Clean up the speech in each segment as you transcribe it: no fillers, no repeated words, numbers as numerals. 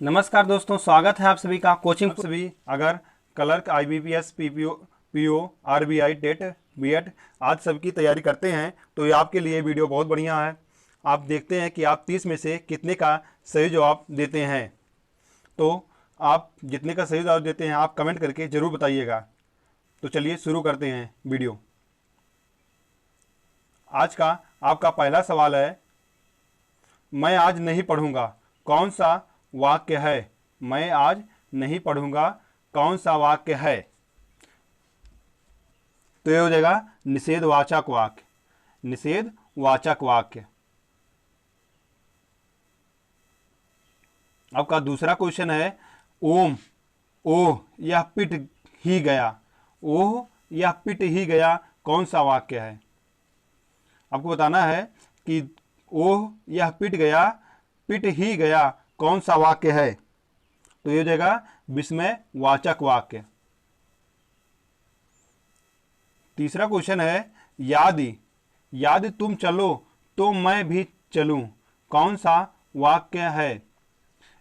नमस्कार दोस्तों, स्वागत है आप सभी का कोचिंग। सभी अगर clerk, IBPS, PO, RBI, TET, BEd आज सबकी तैयारी करते हैं तो ये आपके लिए वीडियो बहुत बढ़िया है। आप देखते हैं कि आप 30 में से कितने का सही जवाब देते हैं। तो आप जितने का सही जवाब देते हैं आप कमेंट करके ज़रूर बताइएगा। तो चलिए शुरू करते हैं वीडियो। आज का आपका पहला सवाल है, मैं आज नहीं पढ़ूंगा, कौन सा वाक्य है? मैं आज नहीं पढ़ूंगा, कौन सा वाक्य है? तो ये हो जाएगा निषेधवाचक वाक्य। निषेधवाचक वाक्य। आपका दूसरा क्वेश्चन है, ओम, ओह यह पिट ही गया। ओह यह पिट ही गया, कौन सा वाक्य है? आपको बताना है कि ओह यह पिट गया, पिट ही गया, कौन सा वाक्य है? तो ये हो जाएगा विस्मयवाचक वाक्य। तीसरा क्वेश्चन है, यदि यदि तुम चलो तो मैं भी चलूं, कौन सा वाक्य है?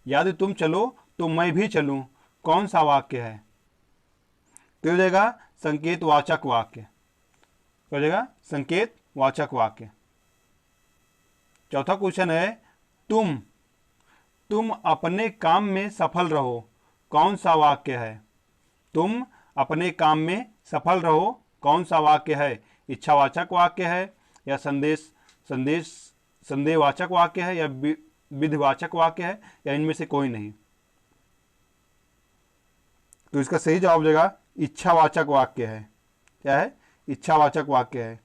यदि तुम चलो तो मैं भी चलूं, कौन सा वाक्य है? तो हो जाएगा संकेतवाचक वाक्य। हो जाएगा संकेतवाचक वाक्य। चौथा क्वेश्चन है, तुम अपने काम में सफल रहो, कौन सा वाक्य है? तुम अपने काम में सफल रहो, कौन सा वाक्य है? इच्छावाचक वाक्य है या संदेहवाचक वाक्य है या विधिवाचक वाक्य है या इनमें से कोई नहीं? तो इसका सही जवाब हो जाएगा इच्छावाचक वाक्य है। क्या है? इच्छावाचक वाक्य है।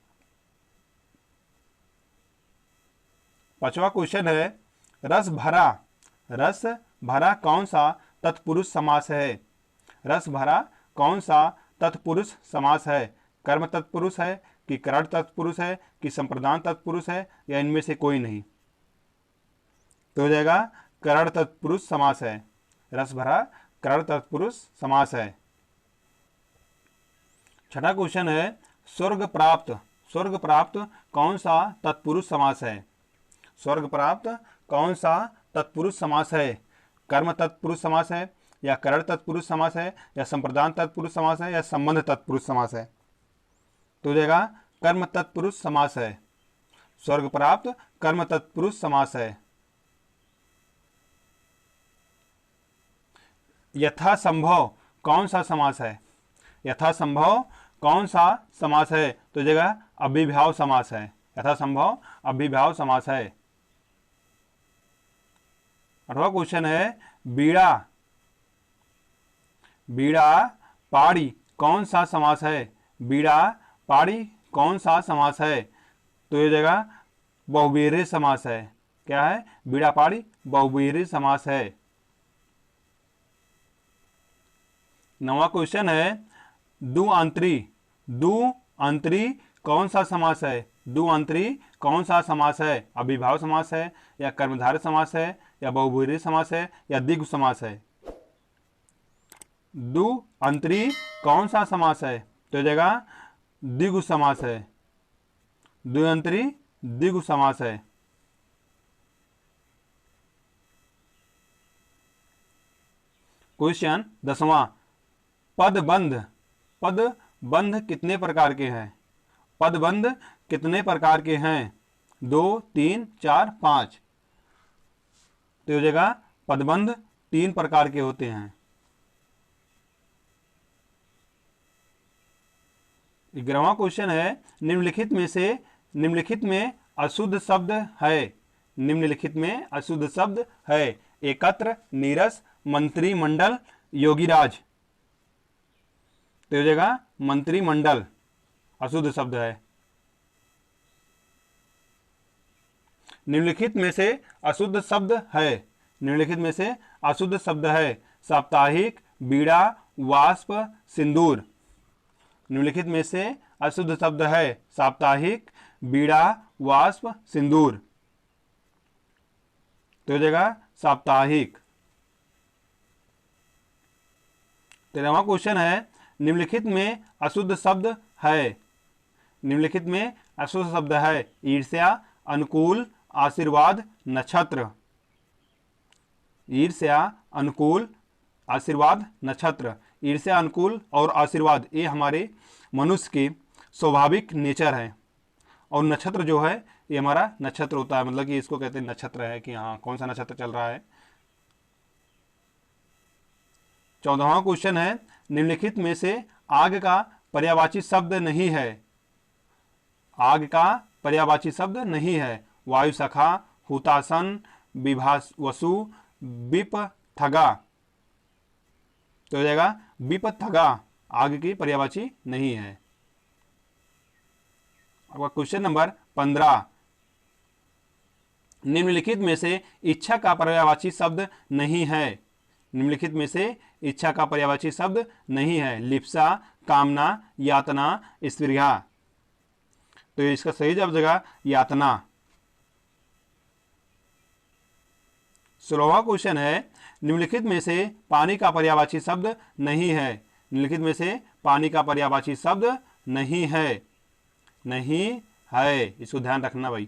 पांचवा क्वेश्चन है, रस भरा कौन सा तत्पुरुष समास है? रस भरा कौन सा तत्पुरुष समास है? कर्म तत्पुरुष है कि करण तत्पुरुष है कि संप्रदान तत्पुरुष है या इनमें से कोई नहीं? तो हो जाएगा करण तत्पुरुष समास है। रस भरा करण तत्पुरुष समास है। छठा क्वेश्चन है, स्वर्ग प्राप्त कौन सा तत्पुरुष समास है? स्वर्ग प्राप्त कौन सा तत्पुरुष समास है? कर्म तत्पुरुष समास है या करण तत्पुरुष समास है या संप्रदान तत्पुरुष समास है या संबंध तत्पुरुष समास है? तो हो जाएगा कर्म तत्पुरुष समास है। स्वर्ग प्राप्त कर्म तत्पुरुष समास है। यथासंभव कौन सा समास है? यथासंभव कौन सा समास है? तो हो जाएगा अभिभाव समास है। यथासंभव अभिभाव समास है। अठवां क्वेश्चन है, बीड़ा पाड़ी कौन सा समास है? बीड़ा पाड़ी कौन सा समास है? तो ये जगह बहुब्रीहि समास है। क्या है? बीड़ा पाड़ी बहुब्रीहि समास है। नवा क्वेश्चन है, दुअंतरी कौन सा समास है? दुअंतरी कौन सा समास है? अभिभाव समास है या कर्मधारय समास है या बहुब्रीहि समास है या द्विगु समास है? दुअंतरी कौन सा समास है? तो जगह द्विगु समास है। दुअंतरी द्विगु समास है। क्वेश्चन 10वां, पदबंध कितने प्रकार के हैं? पदबंध कितने प्रकार के हैं? 2, 3, 4, 5? तो हो जाएगा पदबंध 3 प्रकार के होते हैं। 11वां क्वेश्चन है, निम्नलिखित में अशुद्ध शब्द है। निम्नलिखित में अशुद्ध शब्द है। एकत्र, नीरस, मंत्रिमंडल, योगीराज? तो हो जाएगा मंत्रिमंडल अशुद्ध शब्द है। निम्नलिखित में से अशुद्ध शब्द है। निम्नलिखित में से अशुद्ध शब्द है साप्ताहिक, बीड़ा, वाष्प, सिंदूर। निम्नलिखित में से अशुद्ध शब्द है साप्ताहिक, बीड़ा, वाष्प, सिंदूर। तो हो जाएगा साप्ताहिक। 13वां क्वेश्चन है, निम्नलिखित में अशुद्ध शब्द है। निम्नलिखित में अशुद्ध शब्द है ईर्ष्या, अनुकूल, आशीर्वाद, नक्षत्र। ईर्ष्या, अनुकूल, आशीर्वाद, नक्षत्र। ईर्ष्या, अनुकूल और आशीर्वाद ये हमारे मनुष्य के स्वाभाविक नेचर है। और नक्षत्र जो है ये हमारा नक्षत्र होता है, मतलब कि इसको कहते हैं नक्षत्र है कि हाँ कौन सा नक्षत्र चल रहा है। 14वां क्वेश्चन है, निम्नलिखित में से आग का पर्यायवाची शब्द नहीं है। आग का पर्यायवाची शब्द नहीं है। वायु सखा, हुतासन, विभावसु, विपथगा। तो हो जाएगा विपथगा आग की पर्यायवाची नहीं है। आपका क्वेश्चन नंबर 15, निम्नलिखित में से इच्छा का पर्यायवाची शब्द नहीं है। निम्नलिखित में से इच्छा का पर्यायवाची शब्द नहीं है। लिप्सा, कामना, यातना, स्पृहा। तो इसका सही जवाब देगा यातना। 16वां क्वेश्चन है, निम्नलिखित में से पानी का पर्यायवाची शब्द नहीं है। निम्नलिखित में से पानी का पर्यायवाची शब्द नहीं है। नहीं है, इसको ध्यान रखना भाई,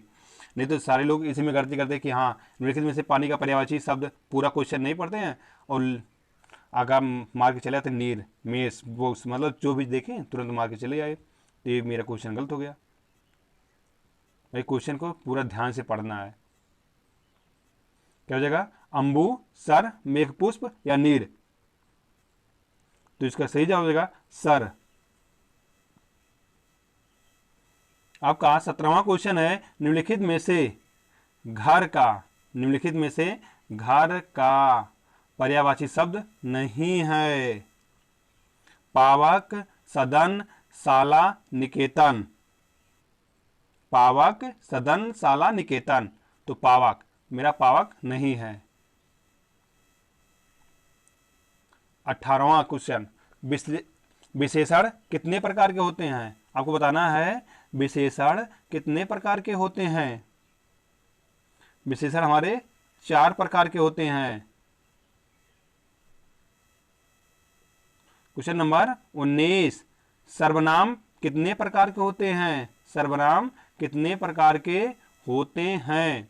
नहीं तो सारे लोग इसी में गलती करते हैं कि हाँ निम्नलिखित में से पानी का पर्यायवाची शब्द पूरा क्वेश्चन नहीं पढ़ते हैं और आगा मार के चले आते नीर, मेष, वो मतलब जो भी देखें तुरंत मार के चले आए। तो ये मेरा क्वेश्चन गलत हो गया भाई। क्वेश्चन को पूरा ध्यान से पढ़ना है। क्या हो जाएगा, अंबु, सर, मेघपुष्प या नीर। तो इसका सही जवाब हो जाएगा सर। आपका 17वां क्वेश्चन है, निम्नलिखित में से घर का, निम्नलिखित में से घर का पर्यायवाची शब्द नहीं है। पावक, सदन, शाला, निकेतन। पावक, सदन, शाला, निकेतन। तो पावक, मेरा पावक नहीं है। 18वां क्वेश्चन, विशेषण कितने प्रकार के होते हैं। आपको बताना है विशेषण कितने प्रकार के होते हैं। विशेषण हमारे 4 प्रकार के होते हैं। क्वेश्चन नंबर 19, सर्वनाम कितने प्रकार के होते हैं। सर्वनाम कितने प्रकार के होते हैं।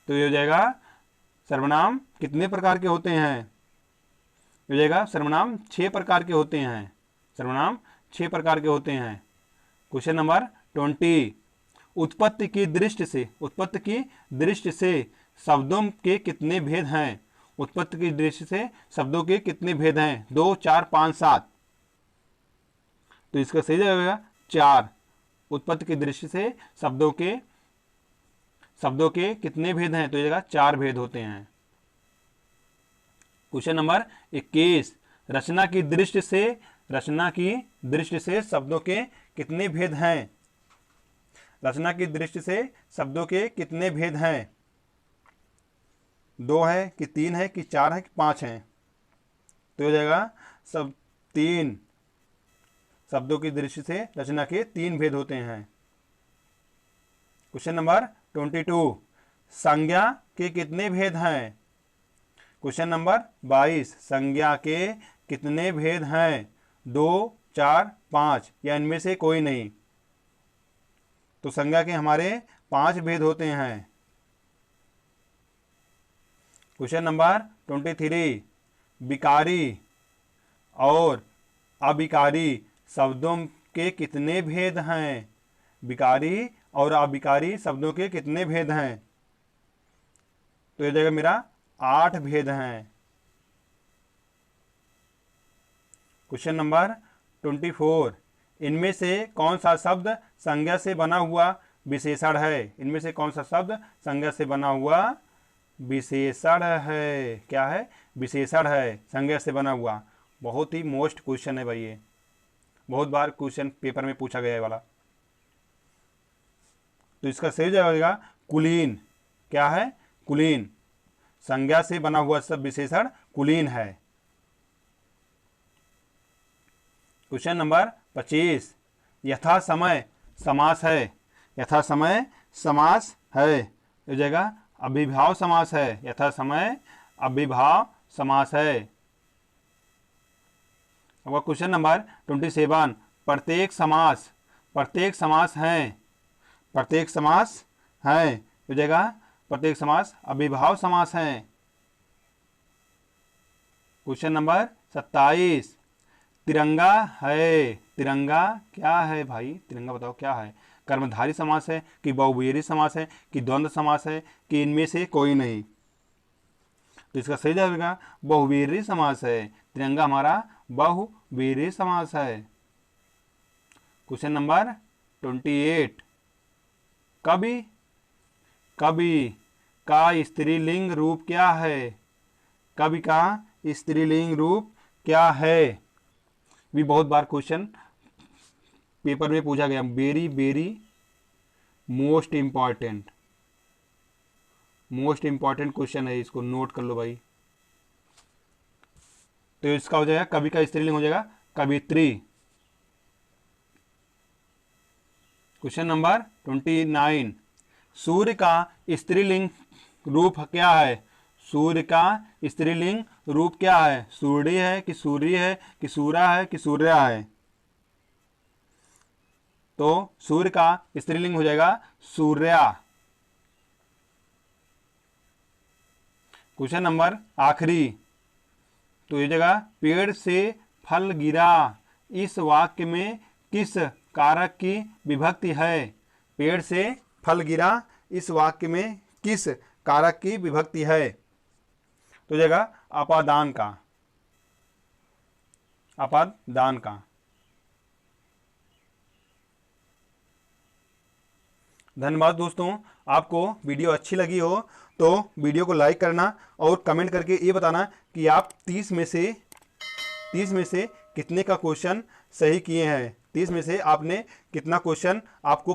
तो ये हो जाएगा सर्वनाम कितने प्रकार के होते हैं। हो जाएगा सर्वनाम 6 प्रकार के होते हैं। सर्वनाम 6 प्रकार के होते हैं। क्वेश्चन नंबर 20, उत्पत्ति की दृष्टि से, उत्पत्ति की दृष्टि से शब्दों के कितने भेद हैं। उत्पत्ति की दृष्टि से शब्दों के कितने भेद हैं। 2, 4, 5, 7। तो इसका सही जवाब होगा 4। उत्पत्ति की दृष्टि से शब्दों के कितने भेद हैं। तो ये जगह 4 भेद होते हैं। क्वेश्चन नंबर 21, रचना की दृष्टि से, रचना की दृष्टि से शब्दों के कितने भेद हैं। रचना की दृष्टि से शब्दों के कितने भेद हैं। 2 है कि 3 है कि 4 है कि 5 हैं। तो हो जाएगा सब 3। शब्दों की दृष्टि से रचना के 3 भेद होते हैं। क्वेश्चन नंबर 22, संज्ञा के कितने भेद हैं। क्वेश्चन नंबर 22, संज्ञा के कितने भेद हैं। 2, 4, 5 या इनमें से कोई नहीं। तो संज्ञा के हमारे 5 भेद होते हैं। क्वेश्चन नंबर 23, विकारी और अविकारी शब्दों के कितने भेद हैं। विकारी और अविकारी शब्दों के कितने भेद हैं। तो ये जगह मेरा 8 भेद हैं। क्वेश्चन नंबर 24, इनमें से कौन सा शब्द संज्ञा से बना हुआ विशेषण है। इनमें से कौन सा शब्द संज्ञा से बना हुआ विशेषण है। क्या है, विशेषण है, संज्ञा से बना हुआ। बहुत ही मोस्ट क्वेश्चन है भाई, ये बहुत बार क्वेश्चन पेपर में पूछा गया है वाला। तो इसका सही जवाब होगा कुलीन। क्या है, कुलीन। संज्ञा से बना हुआ सब विशेषण कुलीन है। क्वेश्चन नंबर 25, यथा समय समास है। यथा समय समास है, इस जगह अभिभाव समास है। यथा समय अभिभाव समास है। अब क्वेश्चन नंबर 27, प्रत्येक समास, प्रत्येक समास है। प्रत्येक समास है, इस जगह प्रत्येक समास अव्ययभाव समास हैं। क्वेश्चन नंबर 27, तिरंगा है, तिरंगा क्या है भाई, तिरंगा बताओ क्या है। कर्मधारी समास है कि बहुव्रीहि समास है कि द्वंद्व समास है कि इनमें से कोई नहीं। तो इसका सही जवाब होगा बहुव्रीहि समास है। तिरंगा हमारा बहुव्रीहि समास है। क्वेश्चन नंबर 28, कवि, कवि का स्त्रीलिंग रूप क्या है। कवि का स्त्रीलिंग रूप क्या है। भी बहुत बार क्वेश्चन पेपर में पूछा गया, very very most important question है, इसको नोट कर लो भाई। तो इसका हो जाएगा कवि का स्त्रीलिंग हो जाएगा कवित्री। क्वेश्चन नंबर 29, सूर्य का स्त्रीलिंग रूप क्या है। सूर्य का स्त्रीलिंग रूप क्या है। सूर्य है कि सूर्य है कि सूरा है कि सूर्या है। तो सूर्य का स्त्रीलिंग हो जाएगा सूर्या। क्वेश्चन नंबर आखिरी, तो ये जगह पेड़ से फल गिरा, इस वाक्य में किस कारक की विभक्ति है। पेड़ से फल गिरा, इस वाक्य में किस कारक की विभक्ति है। तो जगह अपादान का, अपादान का। धन्यवाद दोस्तों। आपको वीडियो अच्छी लगी हो तो वीडियो को लाइक करना और कमेंट करके ये बताना कि आप 30 में से कितने का क्वेश्चन सही किए हैं। 30 में से आपने कितना क्वेश्चन आपको